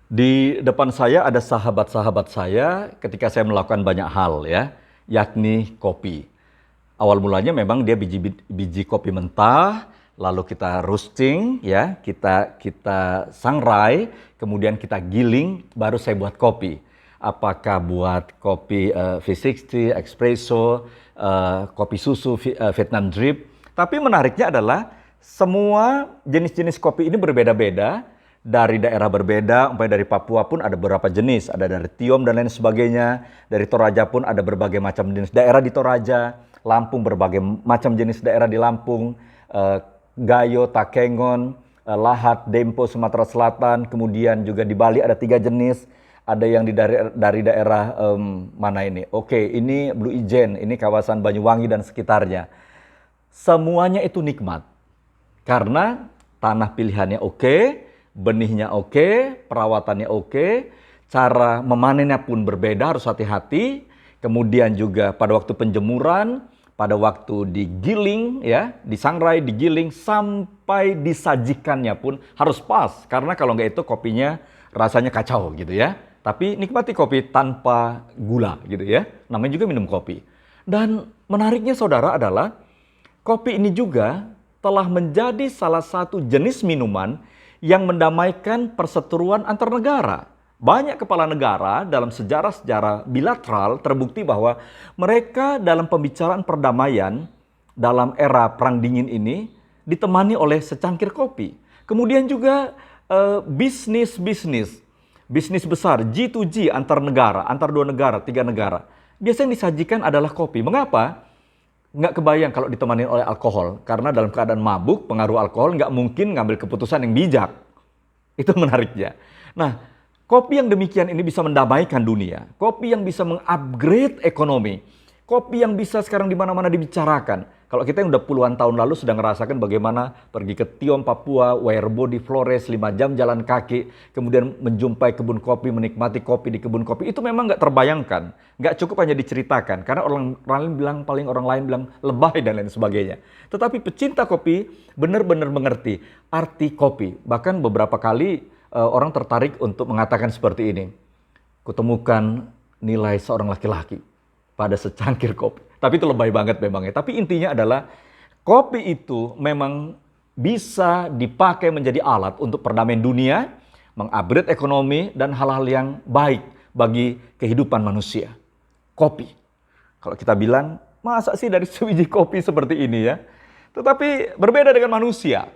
Di depan saya ada sahabat-sahabat saya ketika saya melakukan banyak hal ya, yakni kopi. Awal mulanya memang dia biji kopi mentah, lalu kita roasting ya, kita sangrai, kemudian kita giling, baru saya buat kopi. Apakah buat kopi V60, espresso, kopi susu Vietnam drip. Tapi menariknya adalah semua jenis-jenis kopi ini berbeda-beda dari daerah berbeda, umpamanya dari Papua pun ada beberapa jenis, ada dari Tiom dan lain sebagainya, dari Toraja pun ada berbagai macam jenis daerah di Toraja, Lampung berbagai macam jenis daerah di Lampung, Gayo, Takengon, Lahat, Dempo, Sumatera Selatan, kemudian juga di Bali ada 3 jenis, ada yang dari daerah mana ini? Oke, ini Blue Ijen, ini kawasan Banyuwangi dan sekitarnya. Semuanya itu nikmat, karena tanah pilihannya oke, benihnya oke, perawatannya oke, cara memanennya pun berbeda, harus hati-hati. Kemudian juga pada waktu penjemuran, pada waktu digiling, ya, disangrai, digiling, sampai disajikannya pun harus pas. Karena kalau nggak itu kopinya rasanya kacau gitu ya. Tapi nikmati kopi tanpa gula gitu ya. Namanya juga minum kopi. Dan menariknya saudara adalah kopi ini juga telah menjadi salah satu jenis minuman yang mendamaikan perseteruan antar negara. Banyak kepala negara dalam sejarah-sejarah bilateral terbukti bahwa mereka dalam pembicaraan perdamaian dalam era Perang Dingin ini ditemani oleh secangkir kopi. Kemudian juga bisnis besar G2G antar negara, antar 2 negara, 3 negara. Biasanya yang disajikan adalah kopi. Mengapa? Nggak kebayang kalau ditemani oleh alkohol. Karena dalam keadaan mabuk, pengaruh alkohol nggak mungkin ngambil keputusan yang bijak. Itu menariknya. Nah, kopi yang demikian ini bisa mendamaikan dunia. Kopi yang bisa mengupgrade ekonomi. Kopi yang bisa sekarang di mana-mana dibicarakan. Kalau kita yang udah puluhan tahun lalu sudah ngerasakan bagaimana pergi ke Tiom, Papua, Wairebo di Flores, 5 jam jalan kaki, kemudian menjumpai kebun kopi, menikmati kopi di kebun kopi, itu memang nggak terbayangkan. Nggak cukup hanya diceritakan, karena orang lain bilang, orang lain bilang lebay dan lain sebagainya. Tetapi pecinta kopi benar-benar mengerti arti kopi. Bahkan beberapa kali orang tertarik untuk mengatakan seperti ini. Kutemukan nilai seorang laki-laki pada secangkir kopi. Tapi itu lebay banget memangnya. Tapi intinya adalah kopi itu memang bisa dipakai menjadi alat untuk perdamaian dunia, mengupgrade ekonomi, dan hal-hal yang baik bagi kehidupan manusia. Kopi. Kalau kita bilang, masa sih dari sebiji kopi seperti ini ya? Tetapi berbeda dengan manusia.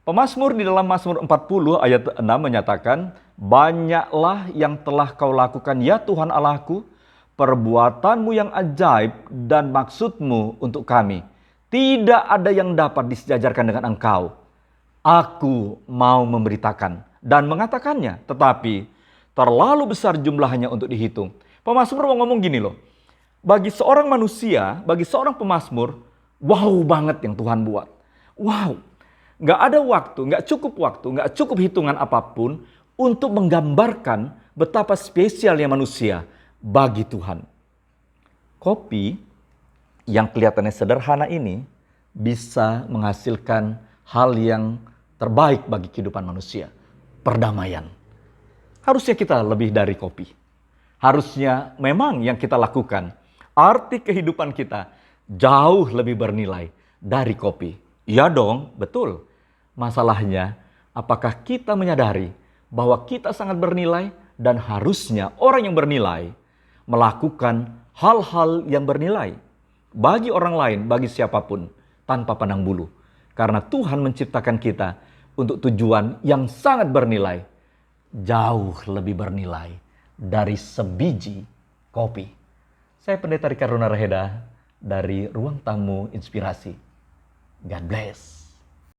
Pemazmur di dalam Mazmur 40 ayat 6 menyatakan, banyaklah yang telah kau lakukan ya Tuhan Allahku, perbuatanmu yang ajaib dan maksudmu untuk kami. Tidak ada yang dapat disejajarkan dengan engkau. Aku mau memberitakan dan mengatakannya, tetapi terlalu besar jumlahnya untuk dihitung. Pemazmur mau ngomong gini loh, bagi seorang manusia, bagi seorang pemazmur, wow banget yang Tuhan buat. Wow, nggak ada waktu, nggak cukup hitungan apapun untuk menggambarkan betapa spesialnya manusia bagi Tuhan. Kopi yang kelihatannya sederhana ini bisa menghasilkan hal yang terbaik bagi kehidupan manusia. Perdamaian. Harusnya kita lebih dari kopi. Harusnya memang yang kita lakukan, arti kehidupan kita jauh lebih bernilai dari kopi. Iya dong, betul. Masalahnya, apakah kita menyadari bahwa kita sangat bernilai dan harusnya orang yang bernilai melakukan hal-hal yang bernilai bagi orang lain, bagi siapapun, tanpa pandang bulu. Karena Tuhan menciptakan kita untuk tujuan yang sangat bernilai, jauh lebih bernilai dari sebiji kopi. Saya Pendeta Rika Runarheda dari Ruang Tamu Inspirasi. God bless.